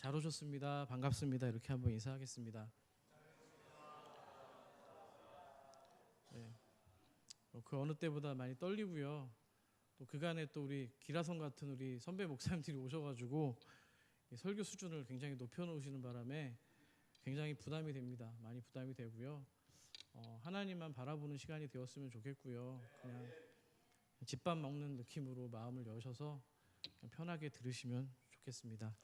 잘 오셨습니다. 반갑습니다. 이렇게 한번 인사하겠습니다. 네, 그 어느 때보다 많이 떨리고요. 또 그간에 또 우리 기라성 같은 우리 선배 목사님들이 오셔가지고 이 설교 수준을 굉장히 높여놓으시는 바람에 굉장히 부담이 됩니다. 많이 부담이 되고요. 하나님만 바라보는 시간이 되었으면 좋겠고요. 그냥 집밥 먹는 느낌으로 마음을 여셔서 편하게 들으시면 좋겠습니다.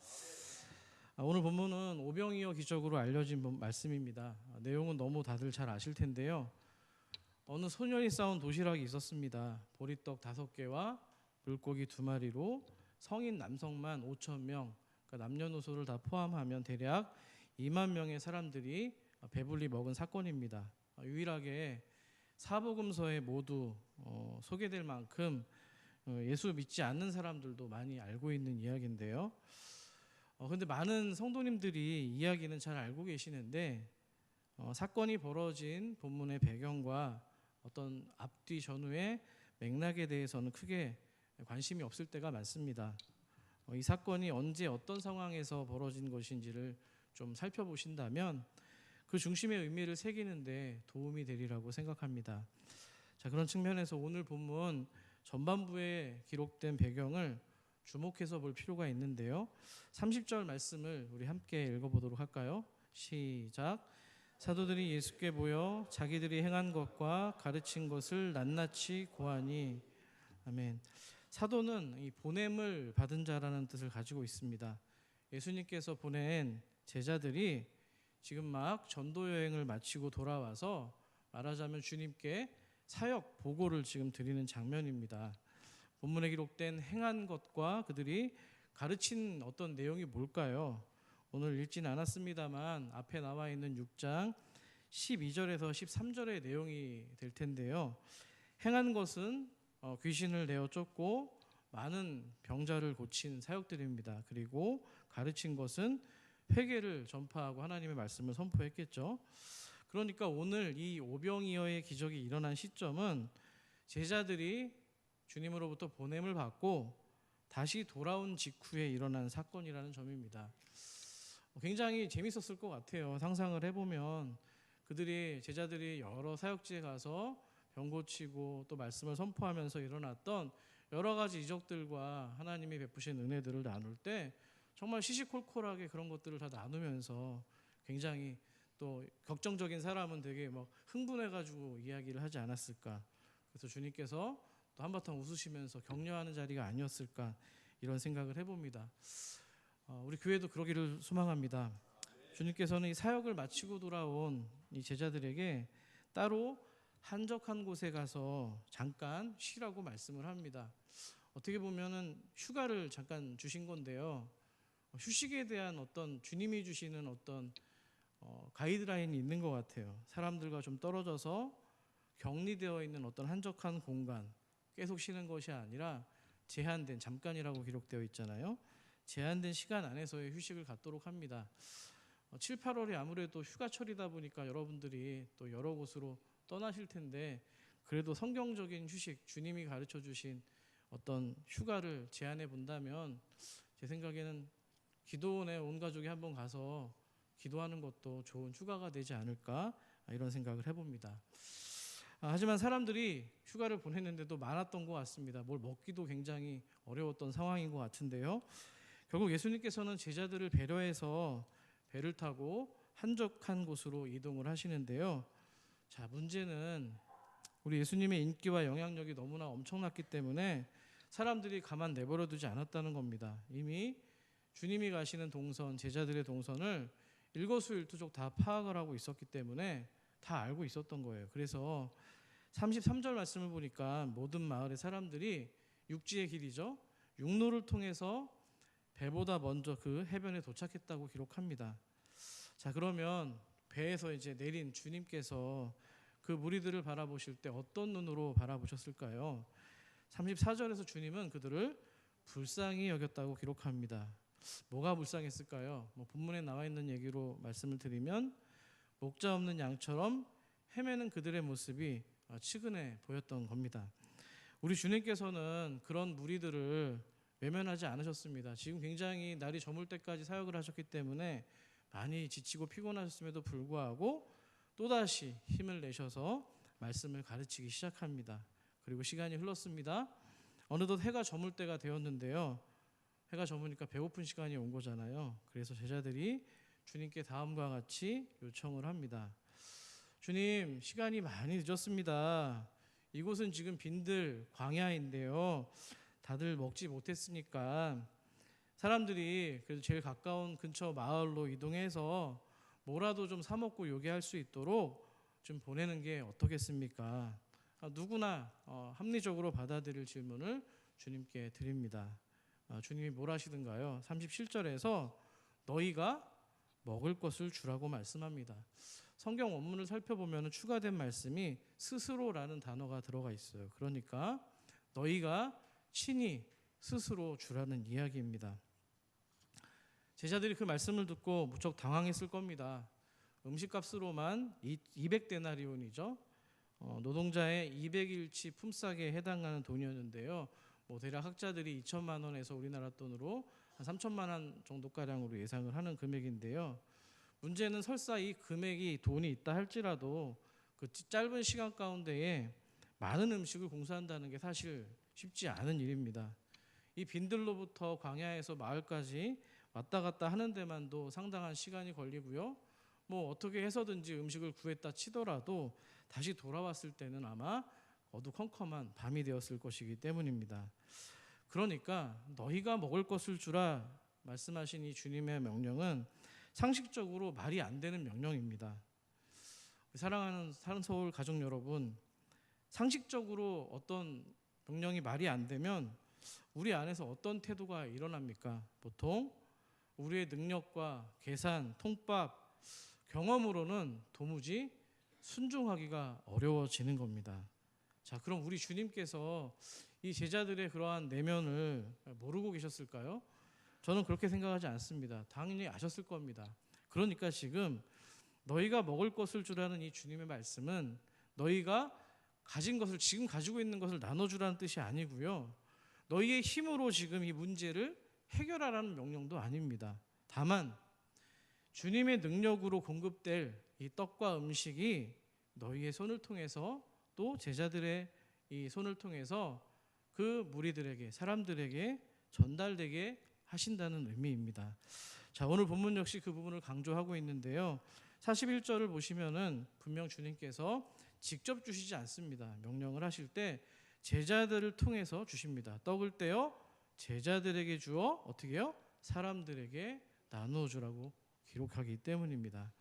오늘 본문은 오병이어 기적으로 알려진 말씀입니다. 내용은 너무 다들 잘 아실 텐데요. 어느 소년이 싸운 도시락이 있었습니다. 보리떡 5개와 물고기 2마리로 성인 남성만 5,000명, 그러니까 남녀노소를 다 포함하면 대략 2만 명의 사람들이 배불리 먹은 사건입니다. 유일하게 사복음서에 모두 소개될 만큼 예수 믿지 않는 사람들도 많이 알고 있는 이야기인데요. 근데 많은 성도님들이 이야기는 잘 알고 계시는데 사건이 벌어진 본문의 배경과 어떤 앞뒤 전후의 맥락에 대해서는 크게 관심이 없을 때가 많습니다. 이 사건이 언제 어떤 상황에서 벌어진 것인지를 좀 살펴보신다면 그 중심의 의미를 새기는데 도움이 되리라고 생각합니다. 자, 그런 측면에서 오늘 본문 전반부에 기록된 배경을 주목해서 볼 필요가 있는데요. 30절 말씀을 우리 함께 읽어보도록 할까요? 시작. 사도들이 예수께 모여 자기들이 행한 것과 가르친 것을 낱낱이 고하니. 아멘. 사도는 이 보냄을 받은 자라는 뜻을 가지고 있습니다. 예수님께서 보낸 제자들이 지금 막 전도 여행을 마치고 돌아와서 말하자면 주님께 사역 보고를 지금 드리는 장면입니다. 본문에 기록된 행한 것과 그들이 가르친 어떤 내용이 뭘까요? 오늘 읽지는 않았습니다만 앞에 나와 있는 6장 12절에서 13절의 내용이 될 텐데요. 행한 것은 귀신을 내어 쫓고 많은 병자를 고친 사역들입니다. 그리고 가르친 것은 회개를 전파하고 하나님의 말씀을 선포했겠죠. 그러니까 오늘 이 오병이어의 기적이 일어난 시점은 제자들이 주님으로부터 보냄을 받고 다시 돌아온 직후에 일어난 사건이라는 점입니다. 굉장히 재밌었을 것 같아요. 상상을 해보면 제자들이 여러 사역지에 가서 병 고치고 또 말씀을 선포하면서 일어났던 여러 가지 이적들과 하나님이 베푸신 은혜들을 나눌 때 정말 시시콜콜하게 그런 것들을 다 나누면서 굉장히 또 걱정적인 사람은 되게 막 흥분해가지고 이야기를 하지 않았을까. 그래서 주님께서 또 한바탕 웃으시면서 격려하는 자리가 아니었을까 이런 생각을 해봅니다. 우리 교회도 그러기를 소망합니다. 주님께서는 이 사역을 마치고 돌아온 이 제자들에게 따로 한적한 곳에 가서 잠깐 쉬라고 말씀을 합니다. 어떻게 보면은 휴가를 잠깐 주신 건데요. 휴식에 대한 어떤 주님이 주시는 어떤 가이드라인이 있는 것 같아요. 사람들과 좀 떨어져서 격리되어 있는 어떤 한적한 공간, 계속 쉬는 것이 아니라 제한된, 잠깐이라고 기록되어 있잖아요. 제한된 시간 안에서의 휴식을 갖도록 합니다. 7, 8월이 아무래도 휴가철이다 보니까 여러분들이 또 여러 곳으로 떠나실 텐데 그래도 성경적인 휴식, 주님이 가르쳐 주신 어떤 휴가를 제안해 본다면 제 생각에는 기도원에 온 가족이 한번 가서 기도하는 것도 좋은 휴가가 되지 않을까 이런 생각을 해봅니다. 하지만 사람들이 휴가를 보냈는데도 많았던 것 같습니다. 뭘 먹기도 굉장히 어려웠던 상황인 것 같은데요. 결국 예수님께서는 제자들을 배려해서 배를 타고 한적한 곳으로 이동을 하시는데요. 자, 문제는 우리 예수님의 인기와 영향력이 너무나 엄청났기 때문에 사람들이 가만 내버려 두지 않았다는 겁니다. 이미 주님이 가시는 동선, 제자들의 동선을 일거수일투족 다 파악을 하고 있었기 때문에 다 알고 있었던 거예요. 그래서 33절 말씀을 보니까 모든 마을의 사람들이 육지의 길이죠. 육로를 통해서 배보다 먼저 그 해변에 도착했다고 기록합니다. 자, 그러면 배에서 이제 내린 주님께서 그 무리들을 바라보실 때 어떤 눈으로 바라보셨을까요? 34절에서 주님은 그들을 불쌍히 여겼다고 기록합니다. 뭐가 불쌍했을까요? 본문에 나와 있는 얘기로 말씀을 드리면 목자 없는 양처럼 헤매는 그들의 모습이 측은해 보였던 겁니다. 우리 주님께서는 그런 무리들을 외면하지 않으셨습니다. 지금 굉장히 날이 저물 때까지 사역을 하셨기 때문에 많이 지치고 피곤하셨음에도 불구하고 또다시 힘을 내셔서 말씀을 가르치기 시작합니다. 그리고 시간이 흘렀습니다. 어느덧 해가 저물 때가 되었는데요. 해가 저무니까 배고픈 시간이 온 거잖아요. 그래서 제자들이 주님께 다음과 같이 요청을 합니다. 주님, 시간이 많이 늦었습니다. 이곳은 지금 빈들 광야인데요. 다들 먹지 못했으니까 사람들이 그래도 제일 가까운 근처 마을로 이동해서 뭐라도 좀 사 먹고 요기할 수 있도록 좀 보내는 게 어떻겠습니까? 누구나 합리적으로 받아들일 질문을 주님께 드립니다. 주님이 뭘 하시든가요? 37절에서 너희가 먹을 것을 주라고 말씀합니다. 성경 원문을 살펴보면 추가된 말씀이 스스로라는 단어가 들어가 있어요. 그러니까 너희가 친히 스스로 주라는 이야기입니다. 제자들이 그 말씀을 듣고 무척 당황했을 겁니다. 음식값으로만 200데나리온이죠. 노동자의 200일치 품삯에 해당하는 돈이었는데요. 대략 학자들이 2천만 원에서 우리나라 돈으로 한 3천만 원 정도가량으로 예상을 하는 금액인데요. 문제는 설사 이 금액이 돈이 있다 할지라도 그 짧은 시간 가운데에 많은 음식을 공수한다는 게 사실 쉽지 않은 일입니다. 이 빈들로부터 광야에서 마을까지 왔다 갔다 하는 데만도 상당한 시간이 걸리고요. 어떻게 해서든지 음식을 구했다 치더라도 다시 돌아왔을 때는 아마 어두컴컴한 밤이 되었을 것이기 때문입니다. 그러니까 너희가 먹을 것을 주라 말씀하신 이 주님의 명령은 상식적으로 말이 안 되는 명령입니다. 사랑하는 산서울 가족 여러분, 상식적으로 어떤 명령이 말이 안 되면 우리 안에서 어떤 태도가 일어납니까? 보통 우리의 능력과 계산, 통밥, 경험으로는 도무지 순종하기가 어려워지는 겁니다. 자, 그럼 우리 주님께서 이 제자들의 그러한 내면을 모르고 계셨을까요? 저는 그렇게 생각하지 않습니다. 당연히 아셨을 겁니다. 그러니까 지금 너희가 먹을 것을 주라는 이 주님의 말씀은 너희가 가진 것을, 지금 가지고 있는 것을 나눠주라는 뜻이 아니고요. 너희의 힘으로 지금 이 문제를 해결하라는 명령도 아닙니다. 다만 주님의 능력으로 공급될 이 떡과 음식이 너희의 손을 통해서 또 제자들의 이 손을 통해서 그 무리들에게, 사람들에게 전달되게 하신다는 의미입니다. 자, 오늘 본문 역시 그 부분을 강조하고 있는데요. 41절을 보시면은 분명 주님께서 직접 주시지 않습니다. 명령을 하실 때 제자들을 통해서 주십니다. 떡을 떼어 제자들에게 주어 어떻게 해요? 사람들에게 나누어 주라고 기록하기 때문입니다.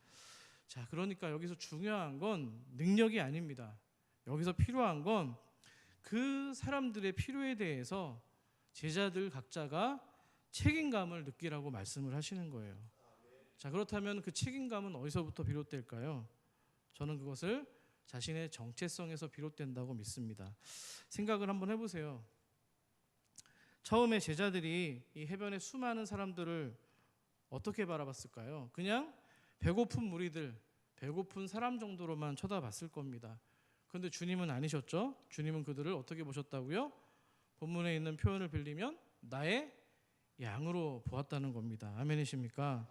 자, 그러니까 여기서 중요한 건 능력이 아닙니다. 여기서 필요한 건 그 사람들의 필요에 대해서 제자들 각자가 책임감을 느끼라고 말씀을 하시는 거예요. 자, 그렇다면 그 책임감은 어디서부터 비롯될까요? 저는 그것을 자신의 정체성에서 비롯된다고 믿습니다. 생각을 한번 해보세요. 처음에 제자들이 이 해변의 수많은 사람들을 어떻게 바라봤을까요? 그냥 배고픈 무리들, 배고픈 사람 정도로만 쳐다봤을 겁니다. 그런데 주님은 아니셨죠? 주님은 그들을 어떻게 보셨다고요? 본문에 있는 표현을 빌리면 나의 양으로 보았다는 겁니다. 아멘이십니까?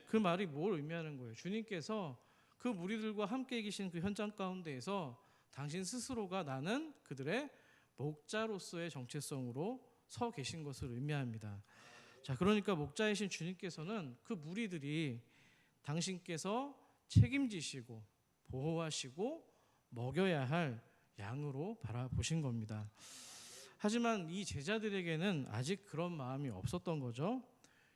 그 말이 뭘 의미하는 거예요? 주님께서 그 무리들과 함께 계신 그 현장 가운데에서 당신 스스로가 나는 그들의 목자로서의 정체성으로 서 계신 것을 의미합니다. 자, 그러니까 목자이신 주님께서는 그 무리들이 당신께서 책임지시고 보호하시고 먹여야 할 양으로 바라보신 겁니다. 하지만 이 제자들에게는 아직 그런 마음이 없었던 거죠.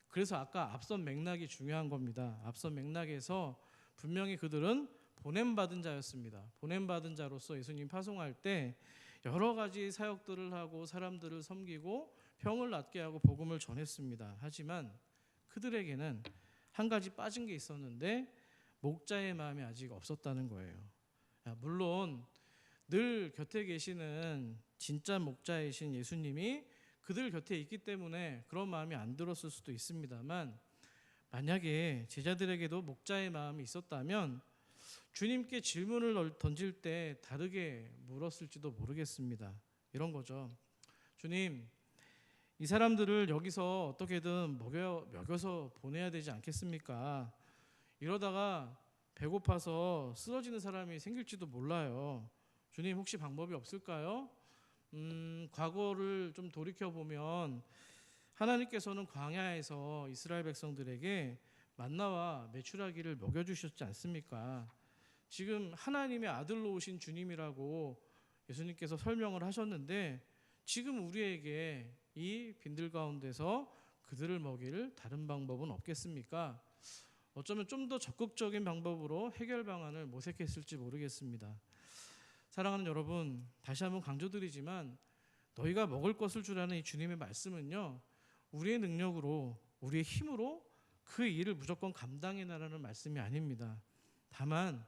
그래서 아까 앞선 맥락이 중요한 겁니다. 앞선 맥락에서 분명히 그들은 보냄받은 자였습니다. 보냄받은 자로서 예수님 파송할 때 여러 가지 사역들을 하고 사람들을 섬기고 병을 낫게 하고 복음을 전했습니다. 하지만 그들에게는 한 가지 빠진 게 있었는데 목자의 마음이 아직 없었다는 거예요. 물론 늘 곁에 계시는 진짜 목자이신 예수님이 그들 곁에 있기 때문에 그런 마음이 안 들었을 수도 있습니다만 만약에 제자들에게도 목자의 마음이 있었다면 주님께 질문을 던질 때 다르게 물었을지도 모르겠습니다. 이런 거죠. 주님, 이 사람들을 여기서 어떻게든 먹여서 보내야 되지 않겠습니까? 이러다가 배고파서 쓰러지는 사람이 생길지도 몰라요. 주님 혹시 방법이 없을까요? 과거를 좀 돌이켜 보면 하나님께서는 광야에서 이스라엘 백성들에게 만나와 메추라기를 먹여주셨지 않습니까? 지금 하나님의 아들로 오신 주님이라고 예수님께서 설명을 하셨는데 지금 우리에게 이 빈들 가운데서 그들을 먹일 다른 방법은 없겠습니까? 어쩌면 좀 더 적극적인 방법으로 해결 방안을 모색했을지 모르겠습니다. 사랑하는 여러분, 다시 한번 강조드리지만 너희가 먹을 것을 주라는 이 주님의 말씀은요, 우리의 능력으로 우리의 힘으로 그 일을 무조건 감당해나라는 말씀이 아닙니다. 다만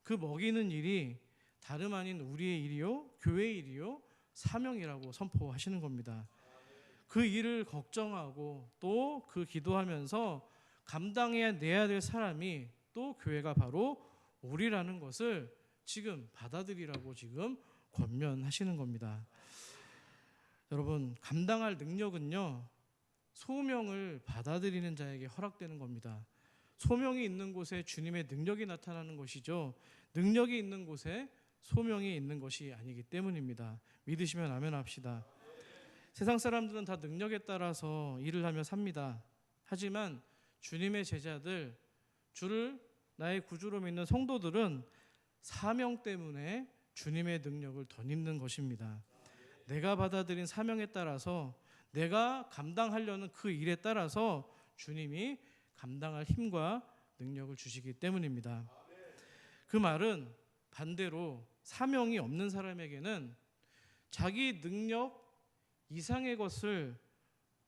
그 먹이는 일이 다름 아닌 우리의 일이요, 교회의 일이요, 사명이라고 선포하시는 겁니다. 그 일을 걱정하고 또 그 기도하면서 감당해야 내야 될 사람이 또 교회가 바로 우리라는 것을 지금 받아들이라고 지금 권면하시는 겁니다. 여러분, 감당할 능력은요, 소명을 받아들이는 자에게 허락되는 겁니다. 소명이 있는 곳에 주님의 능력이 나타나는 것이죠. 능력이 있는 곳에 소명이 있는 것이 아니기 때문입니다. 믿으시면 아멘 합시다. 세상 사람들은 다 능력에 따라서 일을 하며 삽니다. 하지만 주님의 제자들, 주를 나의 구주로 믿는 성도들은 사명 때문에 주님의 능력을 덧입는 것입니다. 내가 받아들인 사명에 따라서 내가 감당하려는 그 일에 따라서 주님이 감당할 힘과 능력을 주시기 때문입니다. 그 말은 반대로 사명이 없는 사람에게는 자기 능력 이상의 것을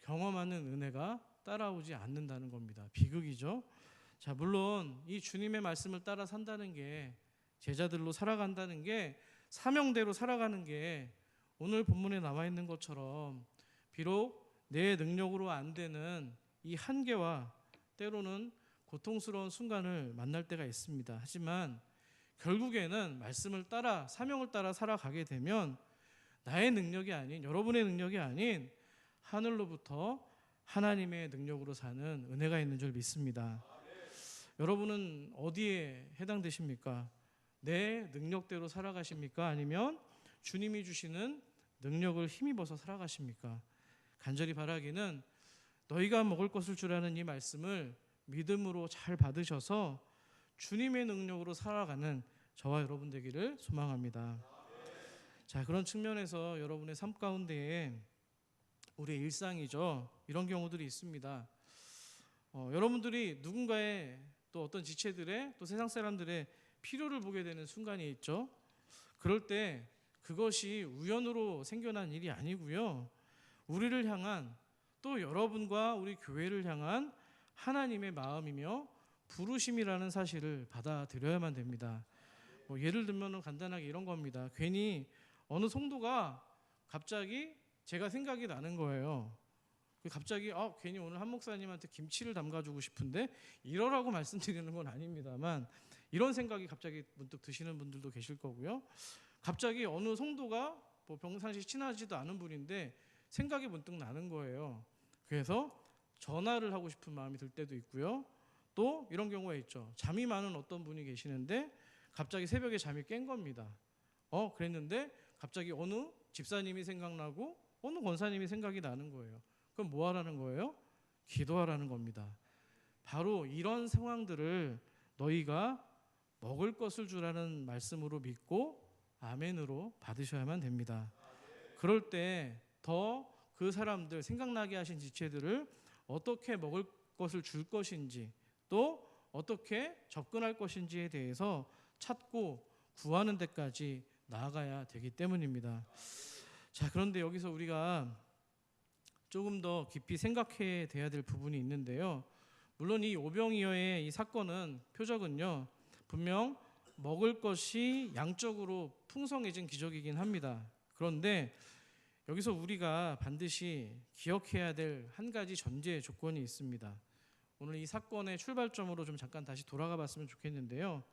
경험하는 은혜가 따라오지 않는다는 겁니다. 비극이죠. 자, 물론 이 주님의 말씀을 따라 산다는 게, 제자들로 살아간다는 게, 사명대로 살아가는 게 오늘 본문에 나와 있는 것처럼 비록 내 능력으로 안 되는 이 한계와 때로는 고통스러운 순간을 만날 때가 있습니다. 하지만 결국에는 말씀을 따라, 사명을 따라 살아가게 되면 나의 능력이 아닌, 여러분의 능력이 아닌 하늘로부터 하나님의 능력으로 사는 은혜가 있는 줄 믿습니다. 여러분은 어디에 해당되십니까? 내 능력대로 살아가십니까? 아니면 주님이 주시는 능력을 힘입어서 살아가십니까? 간절히 바라기는 너희가 먹을 것을 주라는 이 말씀을 믿음으로 잘 받으셔서 주님의 능력으로 살아가는 저와 여러분 되기를 소망합니다. 자, 그런 측면에서 여러분의 삶 가운데에 우리의 일상이죠. 이런 경우들이 있습니다. 여러분들이 누군가의 또 어떤 지체들의 또 세상 사람들의 필요를 보게 되는 순간이 있죠. 그럴 때 그것이 우연으로 생겨난 일이 아니고요. 우리를 향한, 또 여러분과 우리 교회를 향한 하나님의 마음이며 부르심이라는 사실을 받아들여야만 됩니다. 예를 들면 간단하게 이런 겁니다. 괜히 어느 성도가 갑자기 제가 생각이 나는 거예요. 갑자기 괜히 오늘 한 목사님한테 김치를 담가주고 싶은데 이러라고 말씀드리는 건 아닙니다만 이런 생각이 갑자기 문득 드시는 분들도 계실 거고요. 갑자기 어느 성도가 평상시 친하지도 않은 분인데 생각이 문득 나는 거예요. 그래서 전화를 하고 싶은 마음이 들 때도 있고요. 또 이런 경우가 있죠. 잠이 많은 어떤 분이 계시는데 갑자기 새벽에 잠이 깬 겁니다. 그랬는데 갑자기 어느 집사님이 생각나고 어느 권사님이 생각이 나는 거예요. 그럼 뭐 하라는 거예요? 기도하라는 겁니다. 바로 이런 상황들을 너희가 먹을 것을 주라는 말씀으로 믿고 아멘으로 받으셔야만 됩니다. 그럴 때 더 그 사람들, 생각나게 하신 지체들을 어떻게 먹을 것을 줄 것인지 또 어떻게 접근할 것인지에 대해서 찾고 구하는 데까지 나아가야 되기 때문입니다. 자, 그런데 여기서 우리가 조금 더 깊이 생각해야 될 부분이 있는데요. 물론 이 오병이어의 이 사건은, 표적은요, 분명 먹을 것이 양적으로 풍성해진 기적이긴 합니다. 그런데 여기서 우리가 반드시 기억해야 될 한 가지 전제 조건이 있습니다. 오늘 이 사건의 출발점으로 좀 잠깐 다시 돌아가 봤으면 좋겠는데요.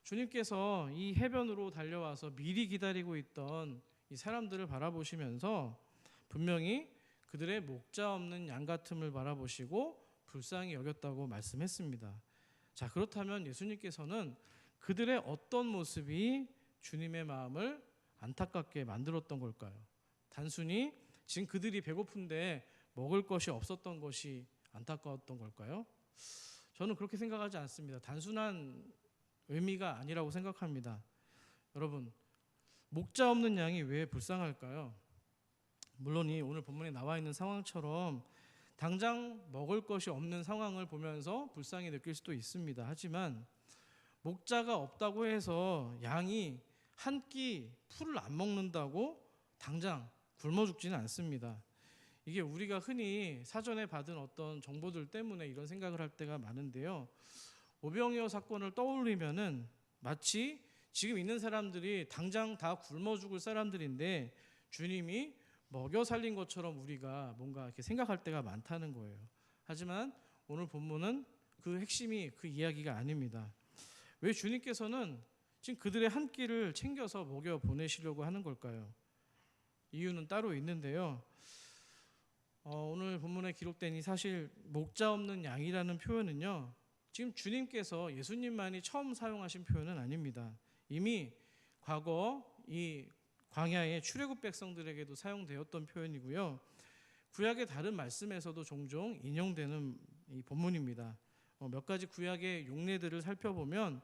주님께서 이 해변으로 달려와서 미리 기다리고 있던 이 사람들을 바라보시면서 분명히 그들의 목자 없는 양 같음을 바라보시고 불쌍히 여겼다고 말씀했습니다. 자, 그렇다면 예수님께서는 그들의 어떤 모습이 주님의 마음을 안타깝게 만들었던 걸까요? 단순히 지금 그들이 배고픈데 먹을 것이 없었던 것이 안타까웠던 걸까요? 저는 그렇게 생각하지 않습니다. 단순한 의미가 아니라고 생각합니다. 여러분, 목자 없는 양이 왜 불쌍할까요? 물론 이 오늘 본문에 나와 있는 상황처럼 당장 먹을 것이 없는 상황을 보면서 불쌍히 느낄 수도 있습니다. 하지만 목자가 없다고 해서 양이 한 끼 풀을 안 먹는다고 당장 굶어 죽지는 않습니다. 이게 우리가 흔히 사전에 받은 어떤 정보들 때문에 이런 생각을 할 때가 많은데요. 오병이어 사건을 떠올리면은 마치 지금 있는 사람들이 당장 다 굶어 죽을 사람들인데 주님이 먹여 살린 것처럼 우리가 뭔가 이렇게 생각할 때가 많다는 거예요. 하지만 오늘 본문은 그 핵심이 그 이야기가 아닙니다. 왜 주님께서는 지금 그들의 한 끼를 챙겨서 먹여 보내시려고 하는 걸까요? 이유는 따로 있는데요. 오늘 본문에 기록된 이 사실 목자 없는 양이라는 표현은요, 지금 주님께서 예수님만이 처음 사용하신 표현은 아닙니다. 이미 과거 이 광야의 출애굽 백성들에게도 사용되었던 표현이고요. 구약의 다른 말씀에서도 종종 인용되는 이 본문입니다. 몇 가지 구약의 용례들을 살펴보면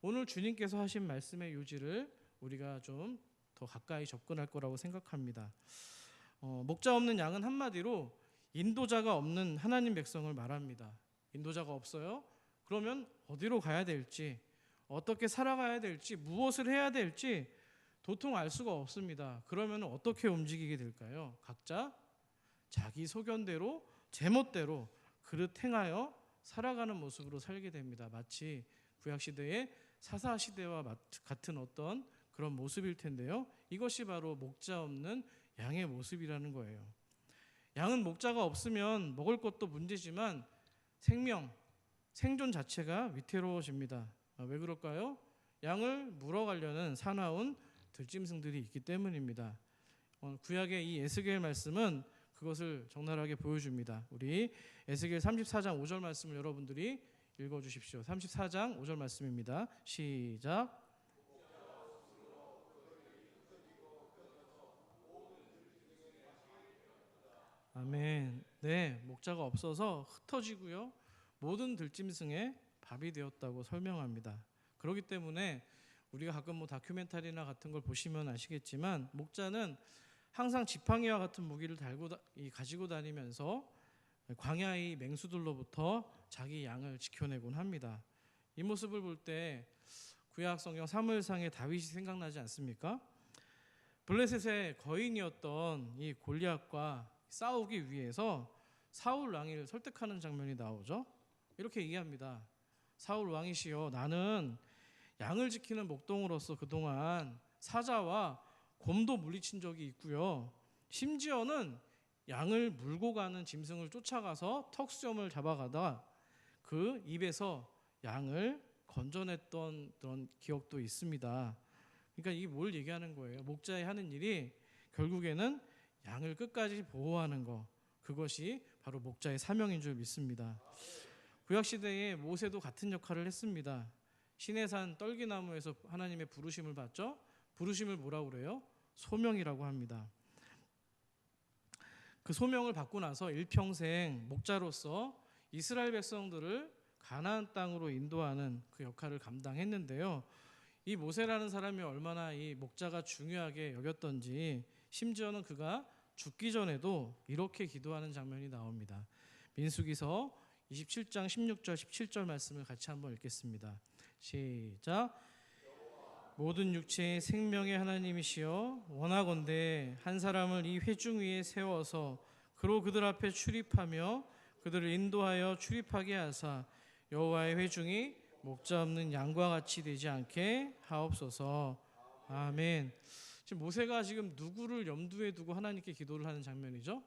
오늘 주님께서 하신 말씀의 요지를 우리가 좀 더 가까이 접근할 거라고 생각합니다. 목자 없는 양은 한마디로 인도자가 없는 하나님 백성을 말합니다. 인도자가 없어요? 그러면 어디로 가야 될지, 어떻게 살아가야 될지, 무엇을 해야 될지 도통 알 수가 없습니다. 그러면 어떻게 움직이게 될까요? 각자 자기 소견대로 제멋대로 그릇 행하여 살아가는 모습으로 살게 됩니다. 마치 구약시대의 사사시대와 같은 어떤 그런 모습일 텐데요. 이것이 바로 목자 없는 양의 모습이라는 거예요. 양은 목자가 없으면 먹을 것도 문제지만 생존 자체가 위태로워집니다. 왜 그럴까요? 양을 물어가려는 사나운 들짐승들이 있기 때문입니다. 구약의 이 에스겔 말씀은 그것을 적나라하게 보여줍니다. 우리 에스겔 34장 5절 말씀을 여러분들이 읽어주십시오. 34장 5절 말씀입니다. 시작. 아멘. 네, 목자가 없어서 흩어지고요. 모든 들짐승의 밥이 되었다고 설명합니다. 그렇기 때문에 우리가 가끔 뭐 다큐멘터리나 같은 걸 보시면 아시겠지만 목자는 항상 지팡이와 같은 무기를 가지고 다니면서 광야의 맹수들로부터 자기 양을 지켜내곤 합니다. 이 모습을 볼 때 구약 성경 사무엘상의 다윗이 생각나지 않습니까? 블레셋의 거인이었던 이 골리앗과 싸우기 위해서 사울 왕을 설득하는 장면이 나오죠. 이렇게 얘기합니다. 사울 왕이시여, 나는 양을 지키는 목동으로서 그동안 사자와 곰도 물리친 적이 있고요. 심지어는 양을 물고 가는 짐승을 쫓아가서 턱수염을 잡아가다 그 입에서 양을 건져냈던 그런 기억도 있습니다. 그러니까 이게 뭘 얘기하는 거예요? 목자의 하는 일이 결국에는 양을 끝까지 보호하는 것, 그것이 바로 목자의 사명인 줄 믿습니다. 구약시대에 모세도 같은 역할을 했습니다. 시내산 떨기나무에서 하나님의 부르심을 받죠. 부르심을 뭐라고 그래요? 소명이라고 합니다. 그 소명을 받고 나서 일평생 목자로서 이스라엘 백성들을 가나안 땅으로 인도하는 그 역할을 감당했는데요. 이 모세라는 사람이 얼마나 이 목자가 중요하게 여겼던지, 심지어는 그가 죽기 전에도 이렇게 기도하는 장면이 나옵니다. 민수기서 27장 16절 17절 말씀을 같이 한번 읽겠습니다. 시작. 모든 육체의 생명의 하나님이시여, 원하건대 한 사람을 이 회중 위에 세워서 그로 그들 앞에 출입하며 그들을 인도하여 출입하게 하사 여호와의 회중이 목자 없는 양과 같이 되지 않게 하옵소서. 아멘. 지금 모세가 지금 누구를 염두에 두고 하나님께 기도를 하는 장면이죠?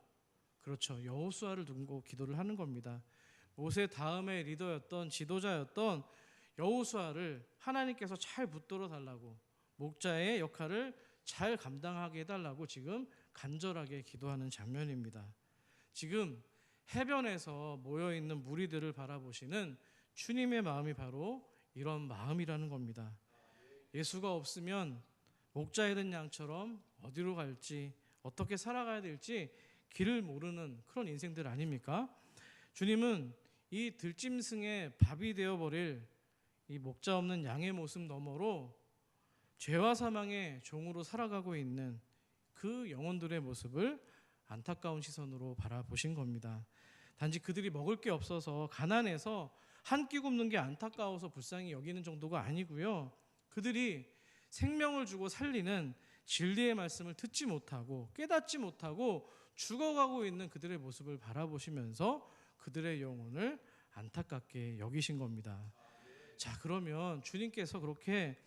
그렇죠. 여호수아를 두고 기도를 하는 겁니다. 모세 다음에 리더였던 지도자였던 여호수아를 하나님께서 잘 붙들어 달라고, 목자의 역할을 잘 감당하게 해달라고 지금 간절하게 기도하는 장면입니다. 지금 해변에서 모여있는 무리들을 바라보시는 주님의 마음이 바로 이런 마음이라는 겁니다. 예수가 없으면 목자 잃은 양처럼 어디로 갈지 어떻게 살아가야 될지 길을 모르는 그런 인생들 아닙니까? 주님은 이 들짐승의 밥이 되어버릴 이 목자 없는 양의 모습 너머로 죄와 사망의 종으로 살아가고 있는 그 영혼들의 모습을 안타까운 시선으로 바라보신 겁니다. 단지 그들이 먹을 게 없어서 가난해서 한 끼 굶는 게 안타까워서 불쌍히 여기는 정도가 아니고요. 그들이 생명을 주고 살리는 진리의 말씀을 듣지 못하고 깨닫지 못하고 죽어가고 있는 그들의 모습을 바라보시면서 그들의 영혼을 안타깝게 여기신 겁니다. 자, 그러면 주님께서 그렇게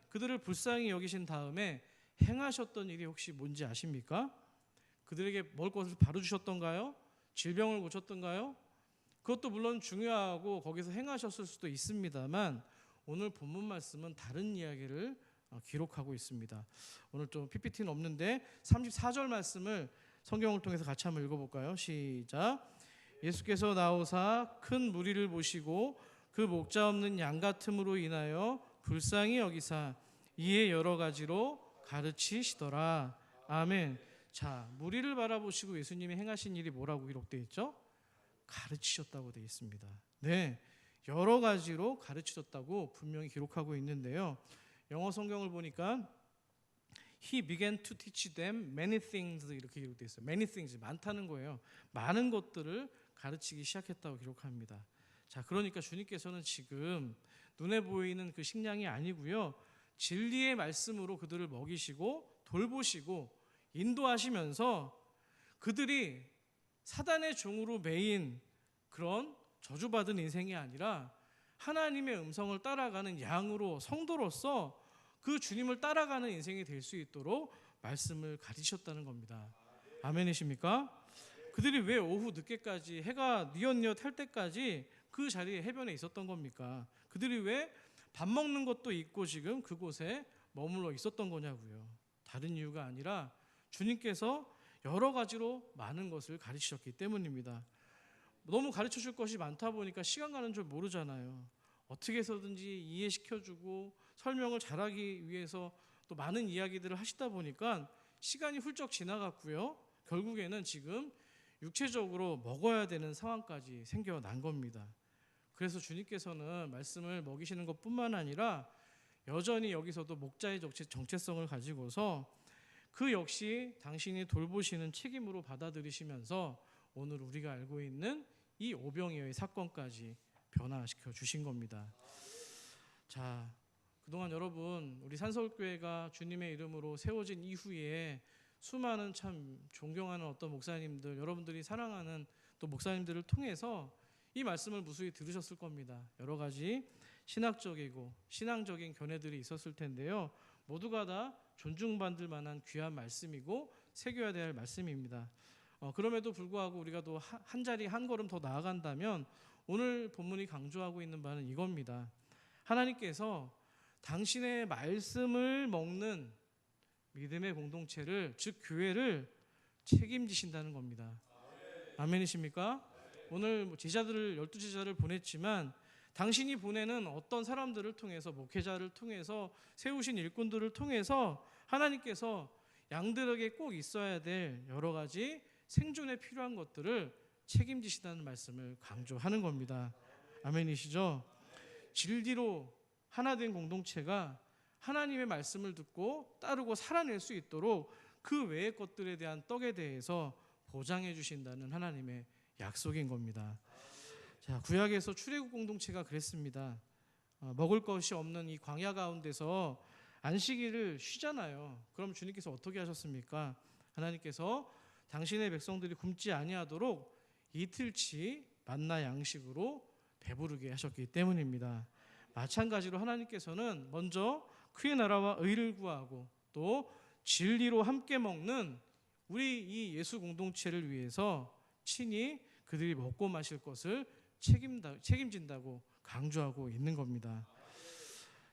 그들을 불쌍히 여기신 다음에 행하셨던 일이 혹시 뭔지 아십니까? 그들에게 먹을 것을 바로 주셨던가요? 질병을 고쳤던가요? 그것도 물론 중요하고 거기서 행하셨을 수도 있습니다만 오늘 본문 말씀은 다른 이야기를 기록하고 있습니다. 오늘 좀 PPT는 없는데 34절 말씀을 성경을 통해서 같이 한번 읽어볼까요? 시작. 예수께서 나오사 큰 무리를 보시고 그 목자 없는 양 같음으로 인하여 불쌍히 여기사 이에 여러 가지로 가르치시더라. 아멘. 자, 무리를 바라보시고 예수님이 행하신 일이 뭐라고 기록되어 있죠? 가르치셨다고 되어 있습니다. 네, 여러 가지로 가르치셨다고 분명히 기록하고 있는데요. 영어 성경을 보니까 He began to teach them many things 이렇게 기록되어 있어요. Many things, 많다는 거예요. 많은 것들을 가르치기 시작했다고 기록합니다. 자, 그러니까 주님께서는 지금 눈에 보이는 그 식량이 아니고요. 진리의 말씀으로 그들을 먹이시고 돌보시고 인도하시면서 그들이 사단의 종으로 매인 그런 저주받은 인생이 아니라 하나님의 음성을 따라가는 양으로 성도로서 그 주님을 따라가는 인생이 될 수 있도록 말씀을 가르치셨다는 겁니다. 아멘이십니까? 그들이 왜 오후 늦게까지 해가 뉘엿뉘엿 할 때까지 그 자리에 해변에 있었던 겁니까? 그들이 왜 밥 먹는 것도 있고 지금 그곳에 머물러 있었던 거냐고요. 다른 이유가 아니라 주님께서 여러 가지로 많은 것을 가르치셨기 때문입니다. 너무 가르쳐줄 것이 많다 보니까 시간 가는 줄 모르잖아요. 어떻게 해서든지 이해시켜주고 설명을 잘하기 위해서 또 많은 이야기들을 하시다 보니까 시간이 훌쩍 지나갔고요. 결국에는 지금 육체적으로 먹어야 되는 상황까지 생겨난 겁니다. 그래서 주님께서는 말씀을 먹이시는 것뿐만 아니라 여전히 여기서도 목자의 정체성을 가지고서 그 역시 당신이 돌보시는 책임으로 받아들이시면서 오늘 우리가 알고 있는 이 오병이어의 사건까지 변화시켜 주신 겁니다. 자, 그동안 여러분 우리 산서울교회가 주님의 이름으로 세워진 이후에 수많은 참 존경하는 어떤 목사님들, 여러분들이 사랑하는 또 목사님들을 통해서 이 말씀을 무수히 들으셨을 겁니다. 여러 가지 신학적이고 신앙적인 견해들이 있었을 텐데요. 모두가 다 존중받을 만한 귀한 말씀이고 새겨야 될 말씀입니다. 그럼에도 불구하고 우리가 또 한 자리 한 걸음 더 나아간다면 오늘 본문이 강조하고 있는 바는 이겁니다. 하나님께서 당신의 말씀을 먹는 믿음의 공동체를, 즉 교회를 책임지신다는 겁니다. 아멘이십니까? 오늘 제자들을 12제자를 보냈지만 당신이 보내는 어떤 사람들을 통해서, 목회자를 통해서, 세우신 일꾼들을 통해서 하나님께서 양들에게 꼭 있어야 될 여러 가지 생존에 필요한 것들을 책임지시다는 말씀을 강조하는 겁니다. 아멘이시죠? 진리로 하나 된 공동체가 하나님의 말씀을 듣고 따르고 살아낼 수 있도록 그 외의 것들에 대한 떡에 대해서 보장해 주신다는 하나님의 약속인 겁니다. 자, 구약에서 출애굽 공동체가 그랬습니다. 먹을 것이 없는 이 광야 가운데서 안식일을 쉬잖아요. 그럼 주님께서 어떻게 하셨습니까? 하나님께서 당신의 백성들이 굶지 아니하도록 이틀치 만나 양식으로 배부르게 하셨기 때문입니다. 마찬가지로 하나님께서는 먼저 그의 나라와 의를 구하고 또 진리로 함께 먹는 우리 이 예수 공동체를 위해서 친히 그들이 먹고 마실 것을 책임진다고 강조하고 있는 겁니다.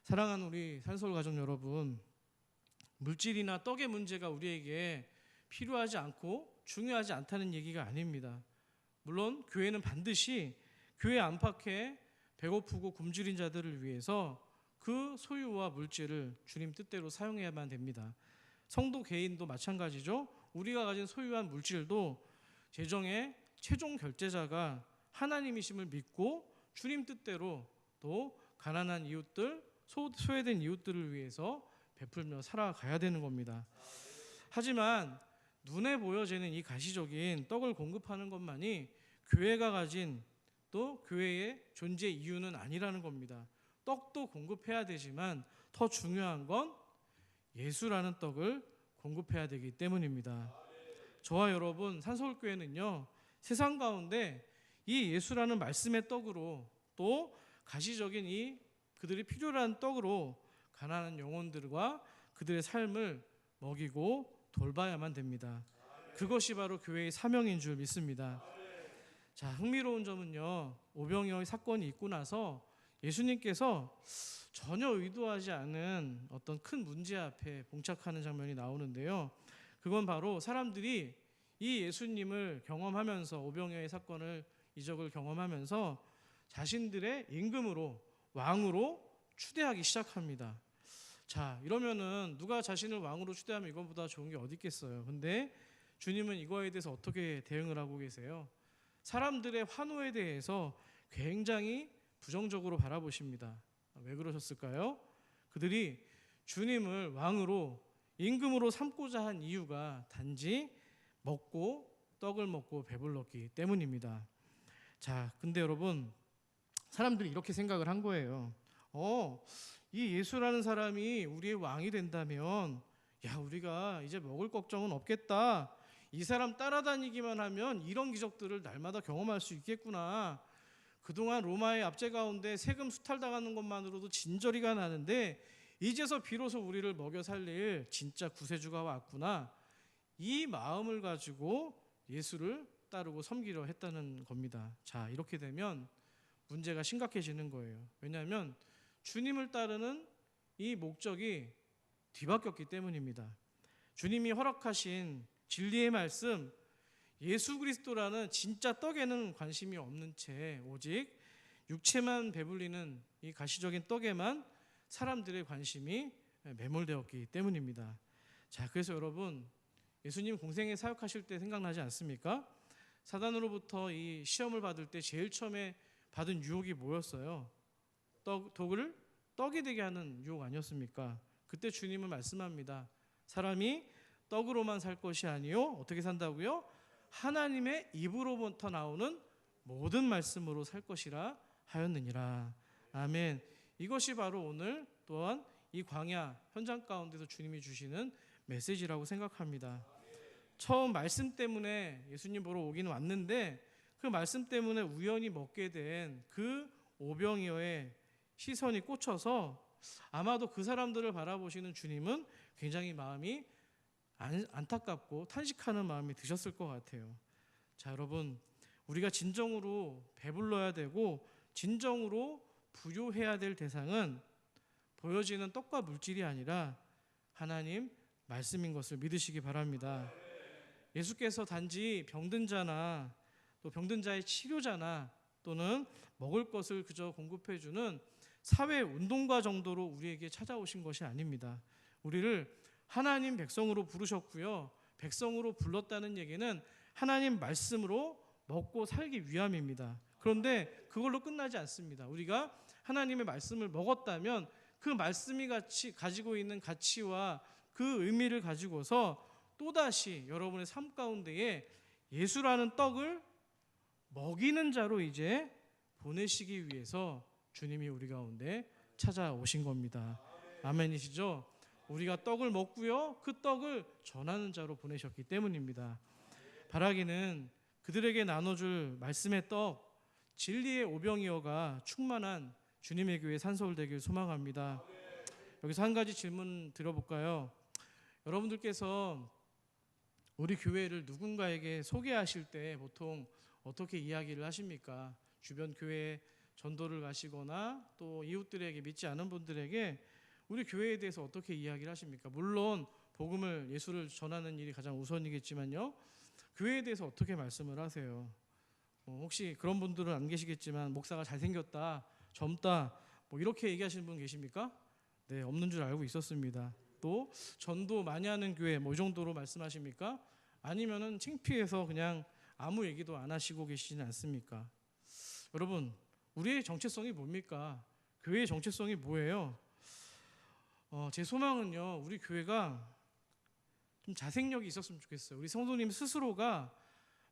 사랑하는 우리 산서울 가족 여러분, 물질이나 떡의 문제가 우리에게 필요하지 않고 중요하지 않다는 얘기가 아닙니다. 물론 교회는 반드시 교회 안팎에 배고프고 굶주린 자들을 위해서 그 소유와 물질을 주님 뜻대로 사용해야만 됩니다. 성도 개인도 마찬가지죠. 우리가 가진 소유한 물질도 재정의 최종 결제자가 하나님이심을 믿고 주님 뜻대로 또 가난한 이웃들, 소외된 이웃들을 위해서 베풀며 살아가야 되는 겁니다. 하지만 눈에 보여지는 이 가시적인 떡을 공급하는 것만이 교회가 가진 또 교회의 존재 이유는 아니라는 겁니다. 떡도 공급해야 되지만 더 중요한 건 예수라는 떡을 공급해야 되기 때문입니다. 저와 여러분 산서울교회는요, 세상 가운데 이 예수라는 말씀의 떡으로 또 가시적인 이 그들이 필요로 하는 떡으로 가난한 영혼들과 그들의 삶을 먹이고 돌봐야만 됩니다. 그것이 바로 교회의 사명인 줄 믿습니다. 자, 흥미로운 점은요, 오병이어의 사건이 있고 나서 예수님께서 전혀 의도하지 않은 어떤 큰 문제 앞에 봉착하는 장면이 나오는데요. 그건 바로 사람들이 이 예수님을 경험하면서 오병이어의 사건을 이적을 경험하면서 자신들의 임금으로 왕으로 추대하기 시작합니다. 자, 이러면은 누가 자신을 왕으로 추대하면 이것보다 좋은 게 어디 있겠어요. 근데 주님은 이거에 대해서 어떻게 대응을 하고 계세요? 사람들의 환호에 대해서 굉장히 부정적으로 바라보십니다. 왜 그러셨을까요? 그들이 주님을 왕으로 임금으로 삼고자 한 이유가 단지 떡을 먹고 배불렀기 때문입니다. 자, 근데 여러분, 사람들이 이렇게 생각을 한 거예요. 이 예수라는 사람이 우리의 왕이 된다면 우리가 이제 먹을 걱정은 없겠다. 이 사람 따라다니기만 하면 이런 기적들을 날마다 경험할 수 있겠구나. 그동안 로마의 압제 가운데 세금 수탈당하는 것만으로도 진저리가 나는데 이제서 비로소 우리를 먹여 살릴 진짜 구세주가 왔구나. 이 마음을 가지고 예수를 따르고 섬기려 했다는 겁니다. 자, 이렇게 되면 문제가 심각해지는 거예요. 왜냐하면 주님을 따르는 이 목적이 뒤바뀌었기 때문입니다. 주님이 허락하신 진리의 말씀, 예수 그리스도라는 진짜 떡에는 관심이 없는 채 오직 육체만 배불리는 이 가시적인 떡에만 사람들의 관심이 매몰되었기 때문입니다. 자, 그래서 여러분, 예수님 공생에 사역하실 때 생각나지 않습니까? 사단으로부터 이 시험을 받을 때 제일 처음에 받은 유혹이 뭐였어요? 독을 떡이 되게 하는 유혹 아니었습니까? 그때 주님은 말씀합니다. 사람이 떡으로만 살 것이 아니요 어떻게 산다고요? 하나님의 입으로부터 나오는 모든 말씀으로 살 것이라 하였느니라. 아멘. 이것이 바로 오늘 또한 이 광야 현장 가운데서 주님이 주시는 메시지라고 생각합니다. 처음 말씀 때문에 예수님 보러 오긴 왔는데 그 말씀 때문에 우연히 먹게 된 그 오병이어의 시선이 꽂혀서 아마도 그 사람들을 바라보시는 주님은 굉장히 마음이 안타깝고 탄식하는 마음이 드셨을 것 같아요. 자, 여러분, 우리가 진정으로 배불러야 되고 진정으로 부요해야 될 대상은 보여지는 떡과 물질이 아니라 하나님 말씀인 것을 믿으시기 바랍니다. 예수께서 단지 병든 자나 또 병든 자의 치료자나 또는 먹을 것을 그저 공급해주는 사회 운동가 정도로 우리에게 찾아오신 것이 아닙니다. 우리를 하나님 백성으로 부르셨고요. 백성으로 불렀다는 얘기는 하나님 말씀으로 먹고 살기 위함입니다. 그런데 그걸로 끝나지 않습니다. 우리가 하나님의 말씀을 먹었다면 그 말씀이 가지고 있는 가치와 그 의미를 가지고서 또다시 여러분의 삶 가운데에 예수라는 떡을 먹이는 자로 이제 보내시기 위해서 주님이 우리 가운데 찾아오신 겁니다. 아멘이시죠? 우리가 떡을 먹고요, 그 떡을 전하는 자로 보내셨기 때문입니다. 바라기는 그들에게 나눠줄 말씀의 떡, 진리의 오병이어가 충만한 주님의 교회 산서울 되길 소망합니다. 여기서 한 가지 질문 드려볼까요? 여러분들께서 우리 교회를 누군가에게 소개하실 때 보통 어떻게 이야기를 하십니까? 주변 교회에 전도를 가시거나 또 이웃들에게, 믿지 않은 분들에게 우리 교회에 대해서 어떻게 이야기를 하십니까? 물론 복음을, 예수를 전하는 일이 가장 우선이겠지만요. 교회에 대해서 어떻게 말씀을 하세요? 혹시 그런 분들은 안 계시겠지만 목사가 잘생겼다, 젊다 뭐 이렇게 얘기하시는 분 계십니까? 네, 없는 줄 알고 있었습니다. 또 전도 많이 하는 교회 뭐 이 정도로 말씀하십니까? 아니면은 창피해서 그냥 아무 얘기도 안 하시고 계시지는 않습니까? 여러분, 우리의 정체성이 뭡니까? 교회의 정체성이 뭐예요? 제 소망은요, 우리 교회가 좀 자생력이 있었으면 좋겠어요. 우리 성도님 스스로가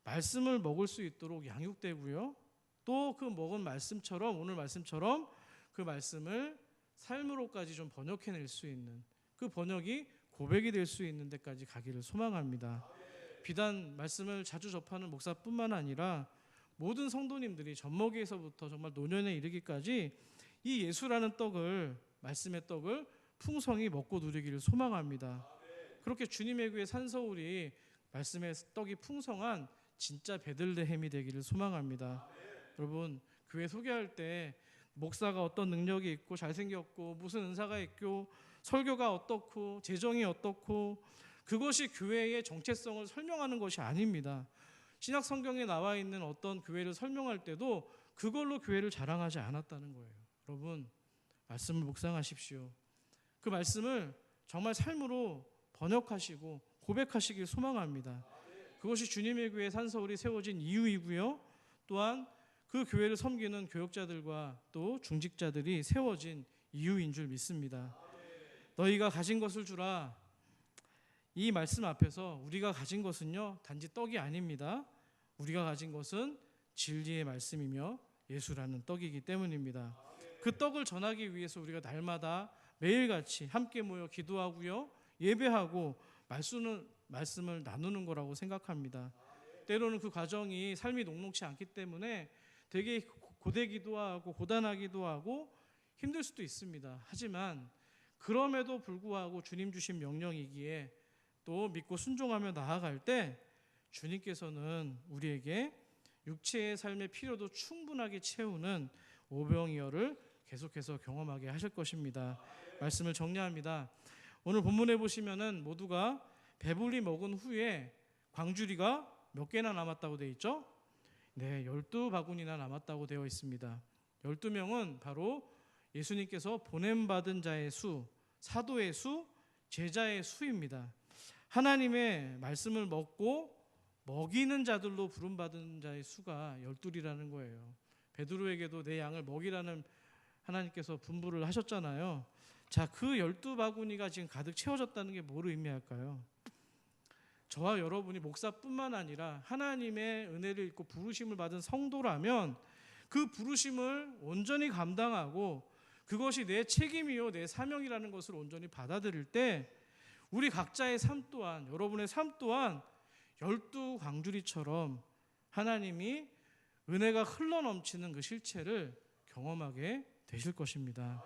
말씀을 먹을 수 있도록 양육되고요, 또 그 먹은 말씀처럼, 오늘 말씀처럼 그 말씀을 삶으로까지 좀 번역해낼 수 있는, 그 번역이 고백이 될 수 있는 데까지 가기를 소망합니다. 비단 말씀을 자주 접하는 목사뿐만 아니라 모든 성도님들이 젖먹이에서부터 정말 노년에 이르기까지 이 예수라는 떡을, 말씀의 떡을 풍성히 먹고 누리기를 소망합니다. 그렇게 주님의 교회 산서울이 말씀의 떡이 풍성한 진짜 베들레헴이 되기를 소망합니다. 여러분, 교회 소개할 때 목사가 어떤 능력이 있고 잘생겼고 무슨 은사가 있고 설교가 어떻고 재정이 어떻고, 그것이 교회의 정체성을 설명하는 것이 아닙니다. 신약 성경에 나와 있는 어떤 교회를 설명할 때도 그걸로 교회를 자랑하지 않았다는 거예요. 여러분, 말씀을 묵상하십시오. 그 말씀을 정말 삶으로 번역하시고 고백하시길 소망합니다. 그것이 주님의 교회 산서울이 세워진 이유이고요, 또한 그 교회를 섬기는 교역자들과 또 중직자들이 세워진 이유인 줄 믿습니다. 너희가 가진 것을 주라. 이 말씀 앞에서 우리가 가진 것은요, 단지 떡이 아닙니다. 우리가 가진 것은 진리의 말씀이며 예수라는 떡이기 때문입니다. 그 떡을 전하기 위해서 우리가 날마다 매일같이 함께 모여 기도하고요, 예배하고 말씀을 나누는 거라고 생각합니다. 때로는 그 과정이 삶이 녹록지 않기 때문에 되게 고되기도 하고 고단하기도 하고 힘들 수도 있습니다. 하지만 그럼에도 불구하고 주님 주신 명령이기에 또 믿고 순종하며 나아갈 때 주님께서는 우리에게 육체의 삶의 필요도 충분하게 채우는 오병이어를 계속해서 경험하게 하실 것입니다. 말씀을 정리합니다. 오늘 본문에 보시면은 모두가 배불리 먹은 후에 광주리가 몇 개나 남았다고 되어 있죠? 네, 12바구니나 남았다고 되어 있습니다. 12명은 바로 예수님께서 보냄받은 자의 수, 사도의 수, 제자의 수입니다. 하나님의 말씀을 먹고 먹이는 자들로 부름받은 자의 수가 12이라는 거예요. 베드로에게도 내 양을 먹이라는 하나님께서 분부를 하셨잖아요. 자, 그 12바구니가 지금 가득 채워졌다는 게 뭐를 의미할까요? 저와 여러분이 목사뿐만 아니라 하나님의 은혜를 입고 부르심을 받은 성도라면 그 부르심을 온전히 감당하고 그것이 내 책임이요 내 사명이라는 것을 온전히 받아들일 때 우리 각자의 삶 또한, 여러분의 삶 또한 12광주리처럼 하나님이 은혜가 흘러넘치는 그 실체를 경험하게 되실 것입니다.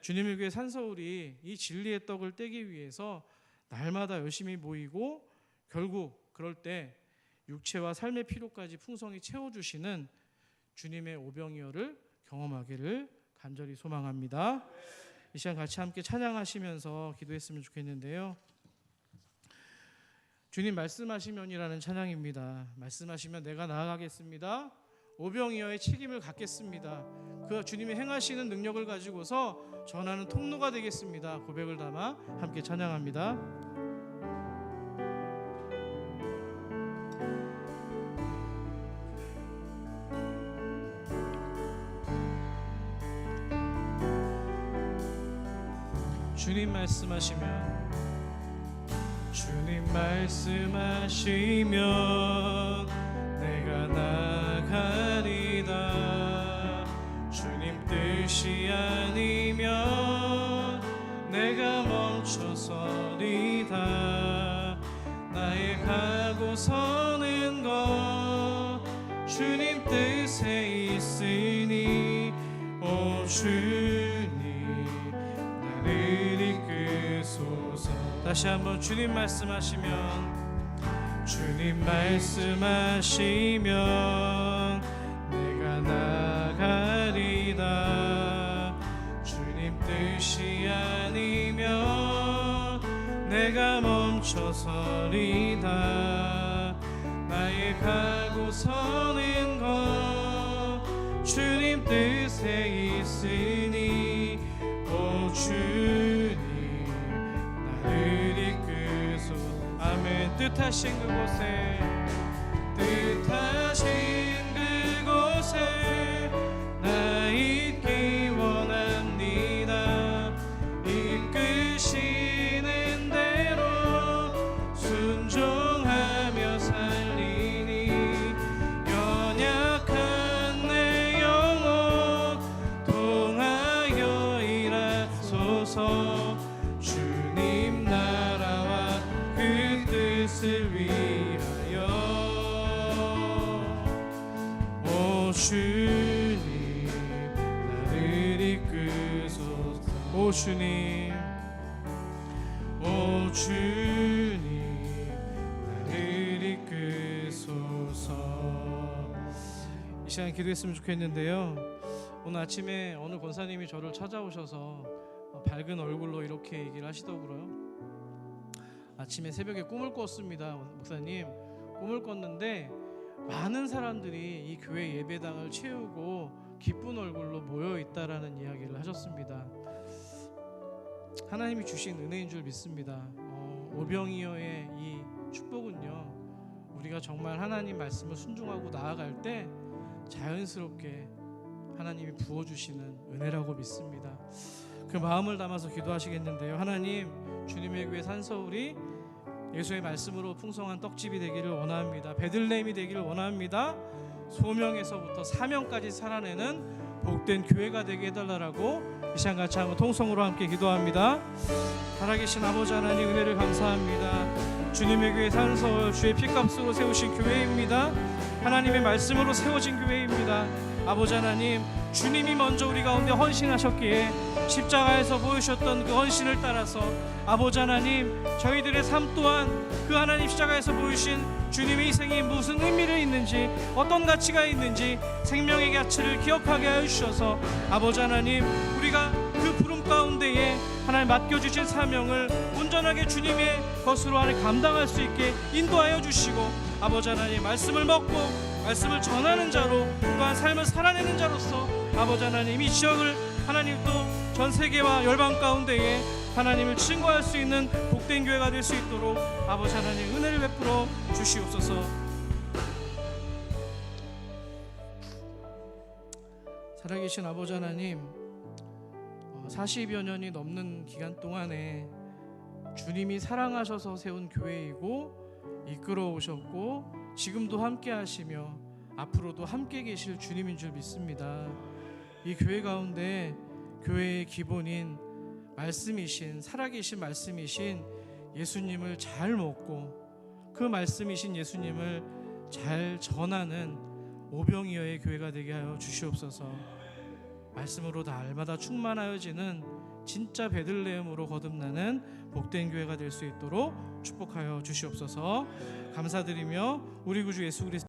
주님의 교회 산서울이 이 진리의 떡을 떼기 위해서 날마다 열심히 모이고 결국 그럴 때 육체와 삶의 필요까지 풍성히 채워주시는 주님의 오병이어를 경험하기를 간절히 소망합니다. 이 시간 같이 함께 찬양하시면서 기도했으면 좋겠는데요. 주님 말씀하시면이라는 찬양입니다. 말씀하시면 내가 나아가겠습니다. 오병이어의 책임을 갖겠습니다. 그 주님이 행하시는 능력을 가지고서 전하는 통로가 되겠습니다. 고백을 담아 함께 찬양합니다. 주님 말씀하시면, 주님 말씀하시면 내가 나가리다. 주님 뜻이 아니면 내가 멈춰서리다. 나의 가고 서는 것 주님 뜻에 있으니 오 주님 나를 이끄소서. 다시 한번 주님 말씀하시면, 주님 말씀하시면 내가 나가리다. 주님 뜻이 아니면 내가 멈춰서리다. 가고 서는 것 주님 뜻에 있으니 오 주님 나를 이끄소. 아멘. 뜻하신 그곳에 나 있기 원합니다. 이끄시는 대로 순종하며 살리니 연약한 내 영혼 통하여 일하소서. 주님 나라와 그 뜻을 위하여 오 주님 나를 이끄소서. 오 주님 오 주님 나를 이끄소서. 이 시간 기도했으면 좋겠는데요, 오늘 아침에 어느 권사님이 저를 찾아오셔서 밝은 얼굴로 이렇게 얘기를 하시더라고요. 아침에 새벽에 꿈을 꿨습니다. 목사님, 꿈을 꿨는데 많은 사람들이 이 교회 예배당을 채우고 기쁜 얼굴로 모여 있다라는 이야기를 하셨습니다. 하나님이 주신 은혜인 줄 믿습니다. 오병이어의 이 축복은요, 우리가 정말 하나님 말씀을 순종하고 나아갈 때 자연스럽게 하나님이 부어주시는 은혜라고 믿습니다. 그 마음을 담아서 기도하시겠는데요, 하나님, 주님의 교회 산서울이 예수의 말씀으로 풍성한 떡집이 되기를 원합니다. 베들레헴이 되기를 원합니다. 소명에서부터 사명까지 살아내는 복된 교회가 되게 해달라고 이 시간 같이 한번 통성으로 함께 기도합니다. 살아계신 아버지 하나님, 은혜를 감사합니다. 주님의 교회 산서울, 주의 피값으로 세우신 교회입니다. 하나님의 말씀으로 세워진 교회입니다. 아버지 하나님, 주님이 먼저 우리 가운데 헌신하셨기에 십자가에서 보여주셨던 그 헌신을 따라서 아버지 하나님, 저희들의 삶 또한 그 하나님 십자가에서 보여주신 주님의 희생이 무슨 의미를 있는지, 어떤 가치가 있는지 생명의 가치를 기억하게 하여 주셔서 아버지 하나님, 우리가 그 부름 가운데에 하나님 맡겨주신 사명을 온전하게 주님의 것으로 하나님 감당할 수 있게 인도하여 주시고, 아버지 하나님, 말씀을 먹고 말씀을 전하는 자로, 또한 삶을 살아내는 자로서 아버지 하나님, 이 지역을 하나님 또 전 세계와 열방 가운데에 하나님을 증거할 수 있는 복된 교회가 될 수 있도록 아버지 하나님 은혜를 베풀어 주시옵소서. 살아계신 아버지 하나님, 40여 년이 넘는 기간 동안에 주님이 사랑하셔서 세운 교회이고 이끌어 오셨고 지금도 함께 하시며 앞으로도 함께 계실 주님인 줄 믿습니다. 이 교회 가운데 교회의 기본인 말씀이신, 살아계신 말씀이신 예수님을 잘 먹고 그 말씀이신 예수님을 잘 전하는 오병이어의 교회가 되게 하여 주시옵소서. 말씀으로 날마다 충만하여지는 진짜 베들레헴으로 거듭나는 복된 교회가 될 수 있도록 축복하여 주시옵소서. 감사드리며 우리 구주 예수 그리스도